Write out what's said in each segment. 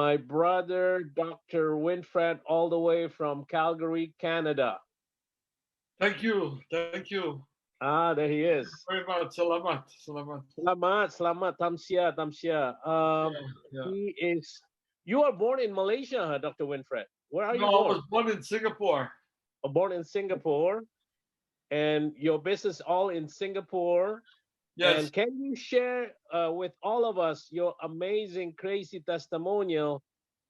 my brother, Dr. Winfred, all the way from Calgary, Canada. Thank you. Thank you. Ah, there he is. Very much. Selamat. Selamat. Selamat, selamat, tamsia, tamsia. Yeah, yeah. He is. You are born in Malaysia, huh, Dr. Winfred? Where are No, you I born? was born in Singapore. Born in Singapore, and your business all in Singapore. Yes. And can you share with all of us your amazing, crazy testimonial?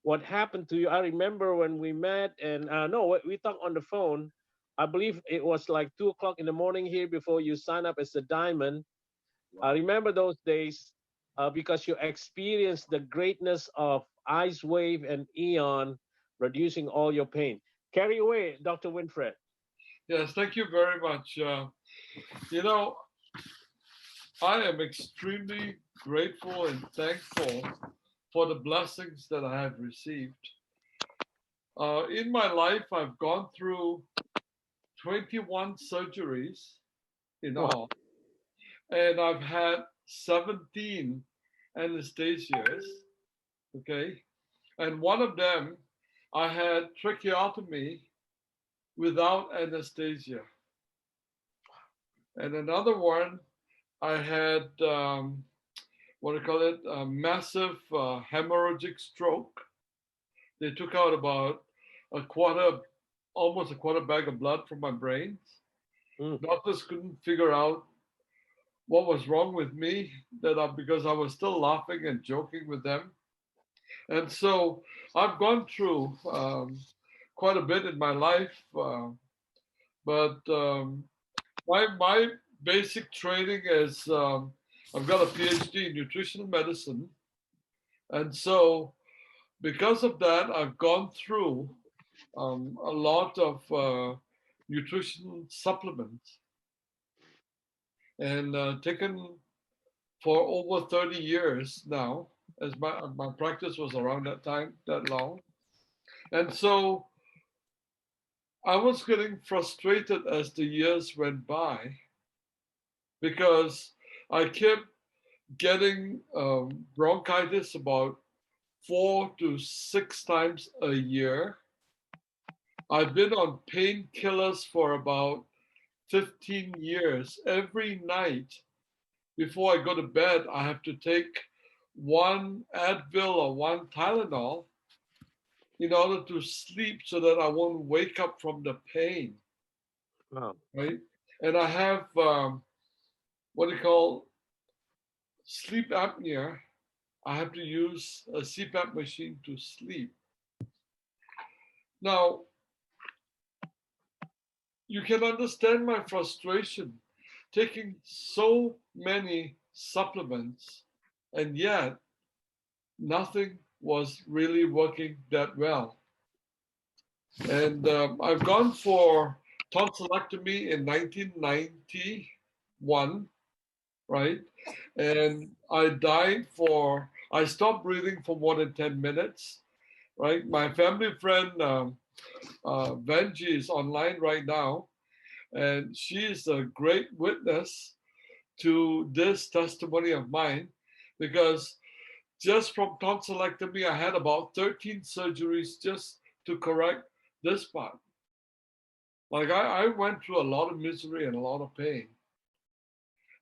What happened to you? I remember when we met, and no, we talked on the phone. I believe it was like 2 o'clock in the morning here before you sign up as a diamond. I Wow. remember those days because you experienced the greatness of Ice Wave and Eon, reducing all your pain. Carry away, Dr. Winfred. Yes. Thank you very much. You know, I am extremely grateful and thankful for the blessings that I have received. In my life, I've gone through 21 surgeries in Wow. all, and I've had 17 anesthesias. Okay. And one of them, I had tracheotomy without anesthesia. And another one, I had what do you call it? A massive hemorrhagic stroke. They took out about a quarter, almost a quarter bag of blood from my brains. Mm. Doctors couldn't figure out what was wrong with me because I was still laughing and joking with them. And so I've gone through quite a bit in my life, but my basic training is I've got a PhD in nutritional medicine, and so because of that, I've gone through a lot of nutritional supplements and taken for over 30 years now, as my practice was around that time, that long. And so I was getting frustrated as the years went by because I kept getting bronchitis about 4 to 6 times a year. I've been on painkillers for about 15 years. Every night before I go to bed, I have to take one Advil or one Tylenol in order to sleep so that I won't wake up from the pain, Wow. right? And I have what do you call sleep apnea. I have to use a CPAP machine to sleep. Now, you can understand my frustration taking so many supplements, and yet nothing was really working that well. And I've gone for tonsillectomy in 1991, right? And I stopped breathing for more than 10 minutes, right? My family friend, Benji, is online right now, and she is a great witness to this testimony of mine because just from tonsillectomy, I had about 13 surgeries just to correct this part. Like I went through a lot of misery and a lot of pain.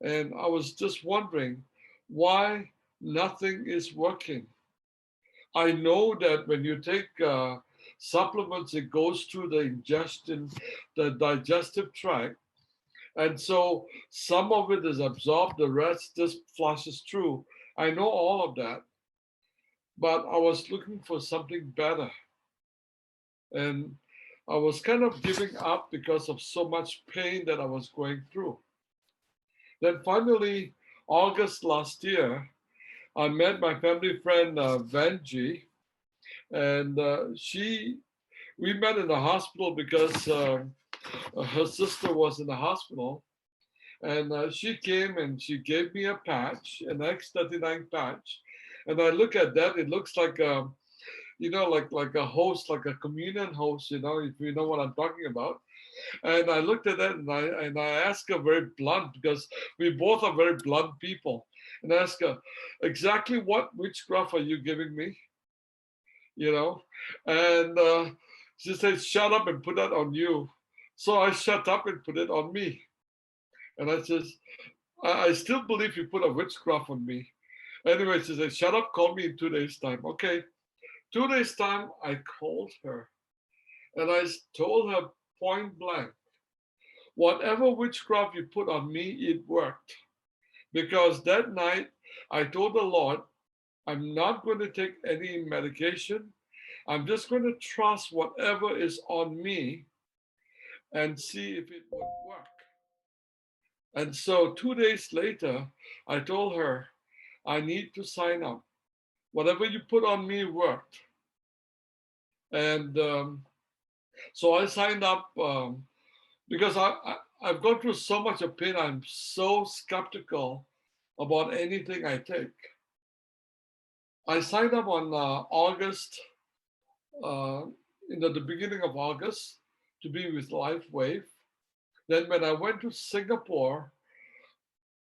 And I was just wondering why nothing is working. I know that when you take supplements, it goes through the ingestion, the digestive tract. And so some of it is absorbed, the rest just flushes through. I know all of that, but I was looking for something better. And I was kind of giving up because of so much pain that I was going through. Then finally, August last year, I met my family friend Vanji, and we met in the hospital because her sister was in the hospital, and she came and she gave me a patch, an X39 patch, and I look at that, it looks like like a host, like a communion host, if you know what I'm talking about. And I looked at that and I asked her very blunt because we both are very blunt people. And I asked her, exactly what witchcraft are you giving me? you know. And she said, shut up and put that on you. So I shut up and put it on me. And I says, I still believe you put a witchcraft on me. Anyway, she said, shut up, call me in 2 days' time. Okay. 2 days' time, I called her and I told her point blank, whatever witchcraft you put on me, it worked. Because that night, I told the Lord, I'm not going to take any medication. I'm just going to trust whatever is on me and see if it would work. And so 2 days later, I told her, I need to sign up. Whatever you put on me worked. And so I signed up because I've gone through so much of pain. I'm so skeptical about anything I take. I signed up on August, uh, the beginning of August, to be with Lifewave. Then when I went to Singapore,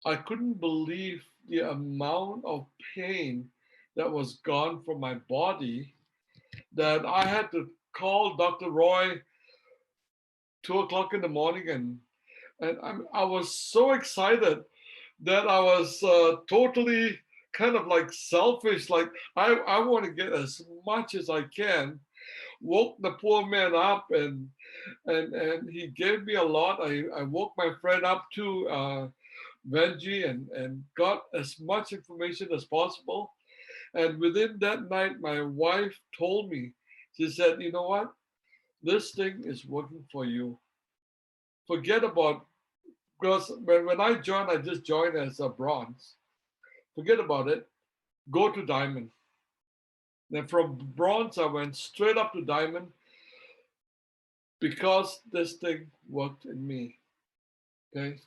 I couldn't believe the amount of pain that was gone from my body that I had to call Dr. Roy 2 o'clock in the morning, and I was so excited that I was totally kind of like selfish, like I want to get as much as I can. Woke the poor man up, and he gave me a lot. I woke my friend up too, Benji, and got as much information as possible. And within that night, my wife told me, she said, you know what? This thing is working for you. Forget about, because when I joined, I just joined as a bronze. Forget about it. Go to diamond. Then from bronze, I went straight up to diamond because this thing worked in me. Okay.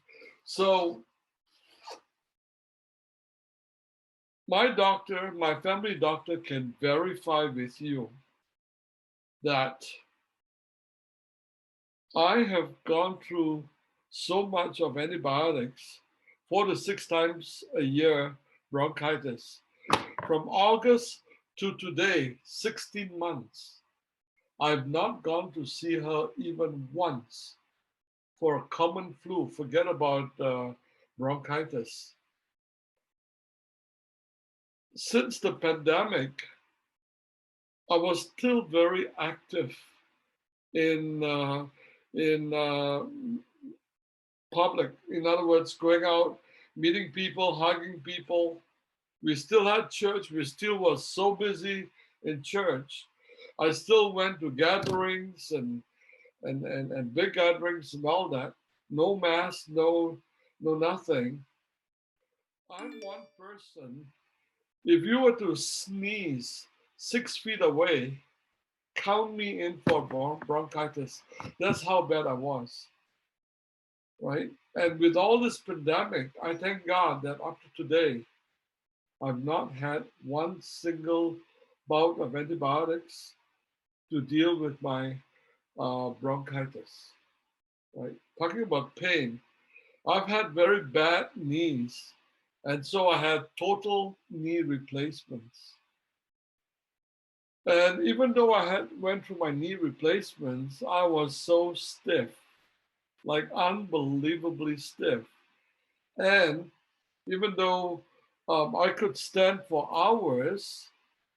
So my doctor, my family doctor can verify with you that I have gone through so much of antibiotics, 4 to 6 times a year bronchitis. From August to today, 16 months, I've not gone to see her even once for a common flu. Forget about bronchitis. Since the pandemic, I was still very active in public. In other words, going out, meeting people, hugging people. We still had church. We still was so busy in church. I still went to gatherings and big gatherings and all that. No mask, no nothing. I'm one person. If you were to sneeze 6 feet away, count me in for bronchitis. That's how bad I was, right? And with all this pandemic, I thank God that up to today, I've not had one single bout of antibiotics to deal with my bronchitis, right? Talking about pain, I've had very bad knees, and so I had total knee replacements. And even though I had went through my knee replacements, I was so stiff, like unbelievably stiff. And even though I could stand for hours,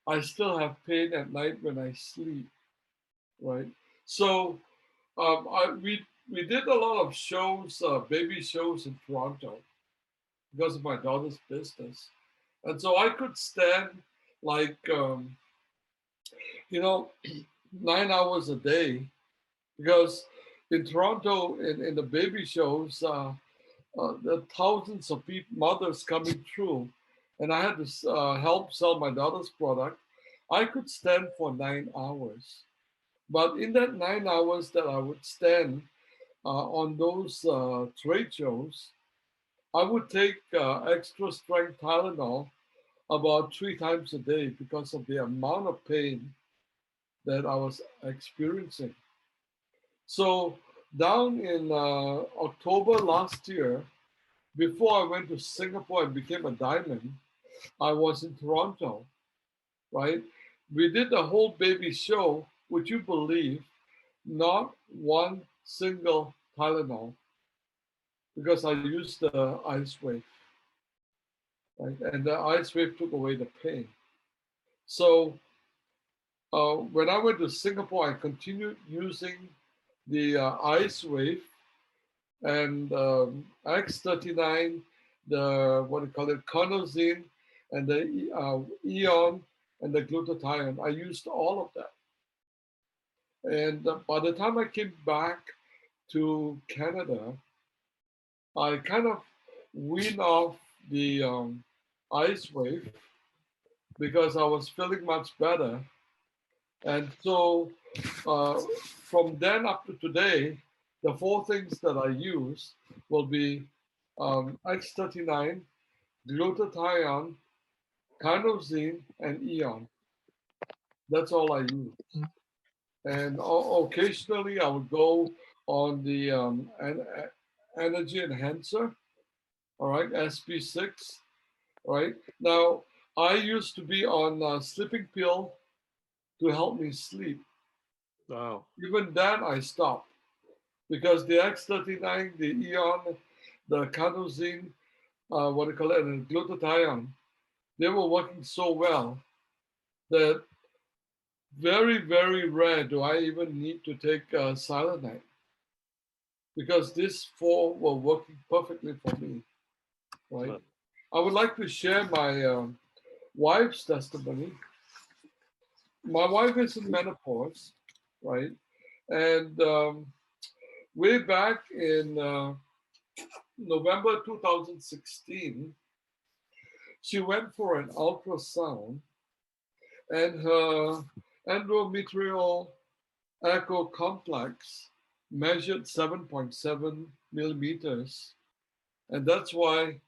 I still have pain at night when I sleep, right? So we did a lot of shows, baby shows in Toronto because of my daughter's business, and so I could stand like you know 9 hours a day because in Toronto in the baby shows there are thousands of people, mothers coming through, and I had to help sell my daughter's product. I could stand for 9 hours. But in that 9 hours that I would stand on those trade shows, I would take extra strength Tylenol about 3 times a day because of the amount of pain that I was experiencing. So down in October last year, before I went to Singapore and became a diamond, I was in Toronto, right? We did the whole baby show. Would you believe? Not one single Tylenol because I used the ice wave, right? And the ice wave took away the pain. So when I went to Singapore, I continued using the ice wave and X39, the what do you call it, carnosine, and the Eon and the glutathione. I used all of that. And by the time I came back to Canada, I kind of weaned off the ice wave because I was feeling much better. And so from then up to today, the four things that I use will be X39, glutathione, carnosine, and Eon. That's all I use. And occasionally I would go on the energy enhancer, all right, SP6, all right. Now, I used to be on a sleeping pill to help me sleep. Wow. Even then, I stopped because the X39, the Eon, the carnosine, what do you call it, and glutathione, they were working so well that very, very rare do I even need to take cyanide because these four were working perfectly for me, right? Look. I would like to share my wife's testimony. My wife is in menopause, right? And way back in November 2016, she went for an ultrasound, and her endometrial echo complex measured 7.7 millimeters. And that's why,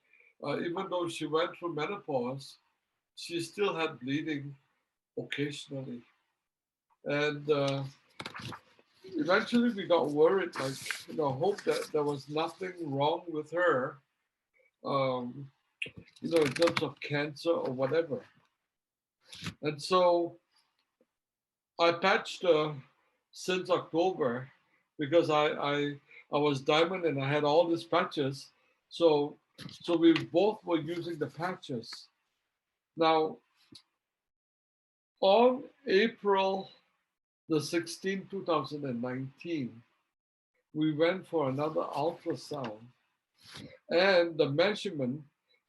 even though she went through menopause, she still had bleeding occasionally. And eventually we got worried, like, hope that there was nothing wrong with her, um, in terms of cancer or whatever. And so I patched her since October because I was diamond and I had all these patches. So we both were using the patches. Now on April the 16th, 2019, we went for another ultrasound and the measurement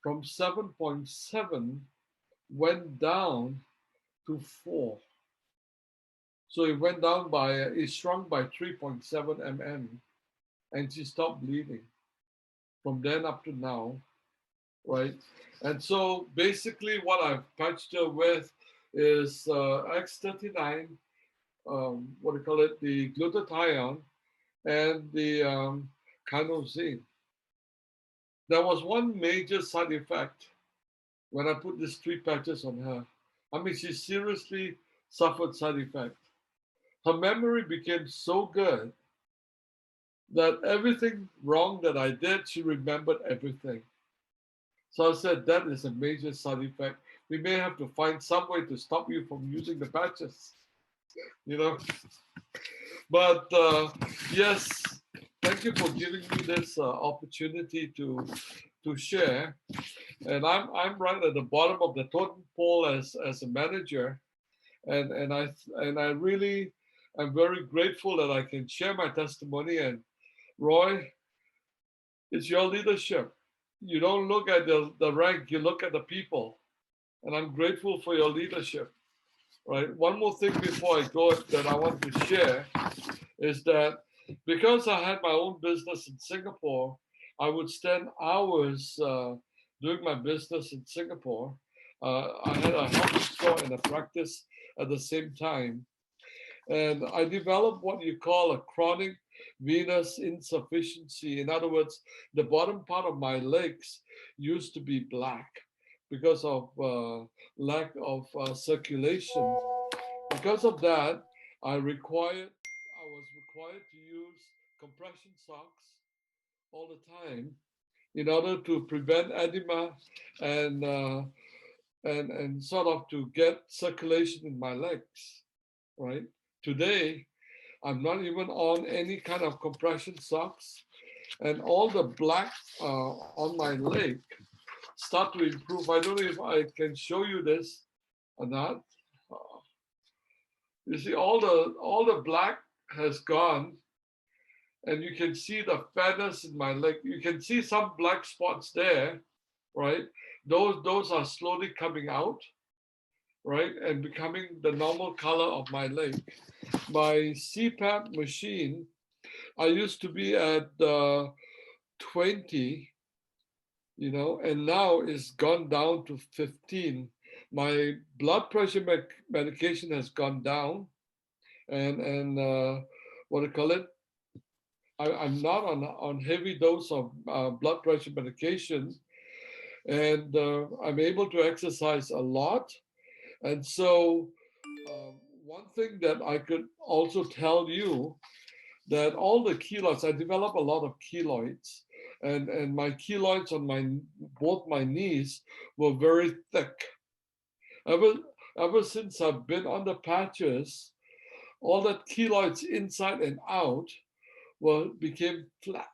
from 7.7 went down to 4. So it shrunk by 3.7 mm, and she stopped bleeding from then up to now, right? And so basically, what I've patched her with is X39, what do you call it, the glutathione, and the carnosine. There was one major side effect when I put these 3 patches on her. I mean, she seriously suffered side effect. Her memory became so good that everything wrong that I did, she remembered everything. So I said, that is a major side effect. We may have to find some way to stop you from using the patches, you know. But yes, thank you for giving me this opportunity to share. And I'm right at the bottom of the totem pole as a manager, and I really am very grateful that I can share my testimony. And Roy, it's your leadership. You don't look at the rank, you look at the people. And I'm grateful for your leadership. Right. One more thing before I go that I want to share is that because I had my own business in Singapore, I would spend hours doing my business in Singapore. I had a health store and a practice at the same time. And I developed what you call a chronic venous insufficiency. In other words, the bottom part of my legs used to be black because of lack of circulation. Because of that, I was required to use compression socks all the time in order to prevent edema and and sort of to get circulation in my legs, right? Today, I'm not even on any kind of compression socks, and all the black on my leg start to improve. I don't know if I can show you this or not. Uh, you see, all the black has gone, and you can see the fairness in my leg. You can see some black spots there, right? Those are slowly coming out, right, and becoming the normal color of my leg. My CPAP machine, I used to be at 20, and now it's gone down to 15. My blood pressure medication has gone down, and what do you call it? I'm not on heavy dose of blood pressure medication, and I'm able to exercise a lot. And so, one thing that I could also tell you that all the keloids, I developed a lot of keloids, and my keloids on both my knees were very thick. Ever ever since I've been on the patches, all that keloids inside and out became flat.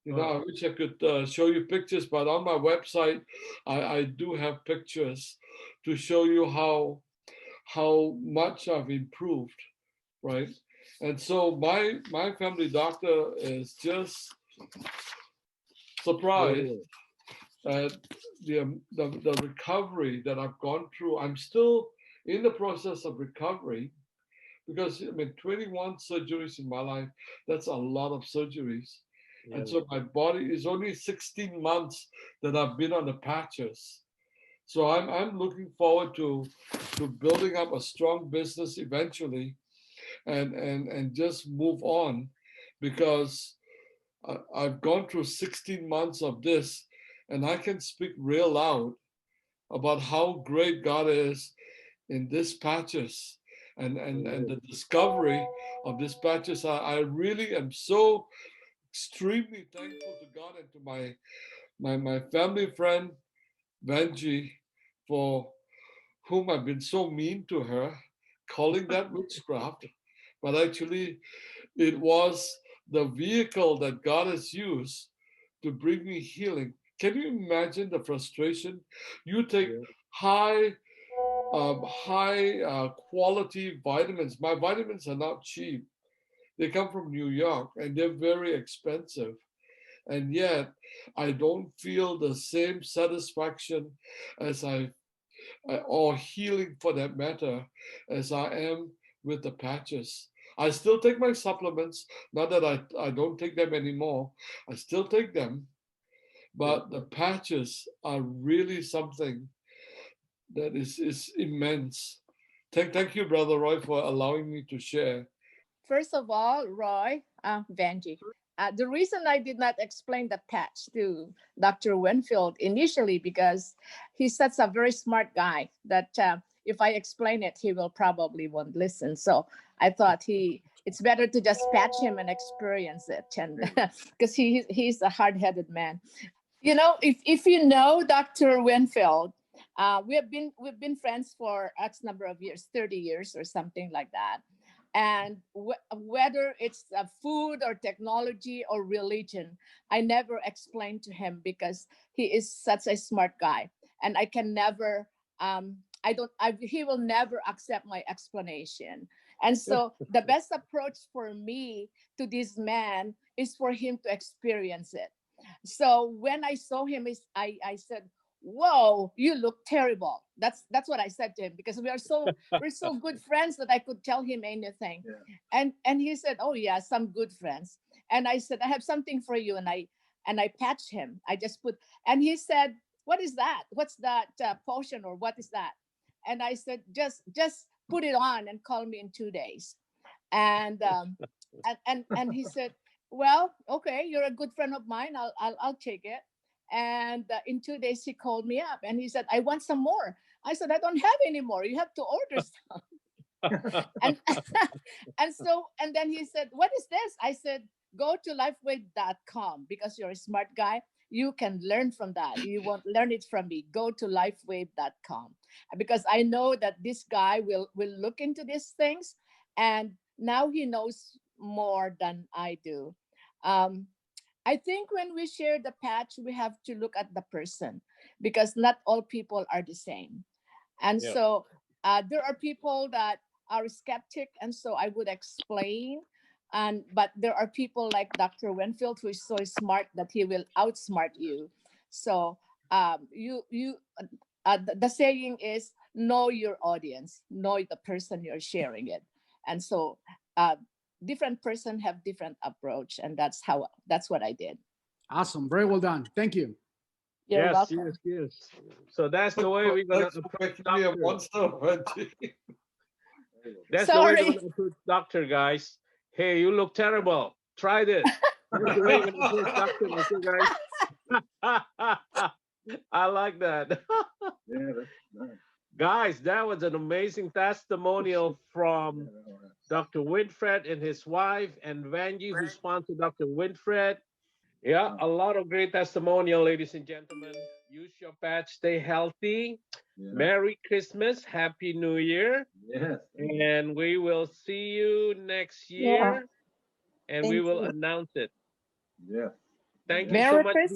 I wish I could show you pictures, but on my website, I do have pictures to show you how much I've improved, right? And so my family doctor is just surprised at the recovery that I've gone through. I'm still in the process of recovery because 21 surgeries in my life, that's a lot of surgeries. Yeah. And so my body is only 16 months that I've been on the patches. So I'm looking forward to building up a strong business eventually and just move on, because I've gone through 16 months of this, and I can speak real loud about how great God is in this patches and the discovery of this patches. I really am so extremely thankful to God and to my family friend Benji, for whom I've been so mean to her, calling that witchcraft, but actually it was the vehicle that God has used to bring me healing. Can you imagine the frustration? You take high quality vitamins. My vitamins are not cheap. They come from New York and they're very expensive. And yet I don't feel the same satisfaction as or healing for that matter, as I am with the patches. I still take my supplements, not that I don't take them anymore. I still take them, but the patches are really something that is immense. Thank you, Brother Roy, for allowing me to share. First of all, Roy, Benji, the reason I did not explain the patch to Dr. Winfield initially, because he's such a very smart guy that if I explain it, he will probably won't listen. So I thought it's better to just patch him and experience it, and because he's a hard-headed man. If you know Dr. Winfield, we've been friends for X number of years, 30 years or something like that. And whether it's food or technology or religion, I never explain to him because he is such a smart guy, and I can never. He will never accept my explanation. And so the best approach for me to this man is for him to experience it. So when I saw him, I said, "Whoa, you look terrible." That's what I said to him, because we're so good friends that I could tell him anything. Yeah. And he said, "Oh yeah, some good friends." And I said, "I have something for you." And I patched him. I just put, and he said, "What is that? What's that potion, or what is that?" And I said, just put it on and call me in 2 days. And and he said, "Well, okay, you're a good friend of mine. I'll take it." And in 2 days, he called me up and he said, "I want some more." I said, "I don't have any more. You have to order some." and and then he said, "What is this?" I said, "Go to lifewave.com, because you're a smart guy. you can learn from that. You won't learn it from me. Go to lifewave.com, because I know that this guy will look into these things, and now he knows more than I do. I think when we share the patch, we have to look at the person, because not all people are the same. And Yeah. so there are people that are skeptic, and so I would explain. But there are people like Dr. Winfield, who is so smart that he will outsmart you. So the saying is, know your audience, know the person you're sharing it. And so different person have different approach, and that's what I did. Awesome. Very well done. Thank you. You're Yes, welcome. yes. So that's the way we're gonna Thanks for approach making me a doctor. monster, Benji. That's the way Sorry. we're gonna approach doctor, guys. Hey, you look terrible. Try this. That's the way you're gonna approach doctor, okay, guys? I like that. Yeah, that's nice. Guys, that was an amazing testimonial from Dr. Winfred and his wife, and Vanji, who sponsored Dr. Winfred. Yeah, a lot of great testimonial, ladies and gentlemen. Use your patch, stay healthy. Yeah. Merry Christmas, Happy New Year. Yes. And we will see you next Yeah. year, and we Thank will you. announce it. Yes. Thank you Merry so much. Christmas.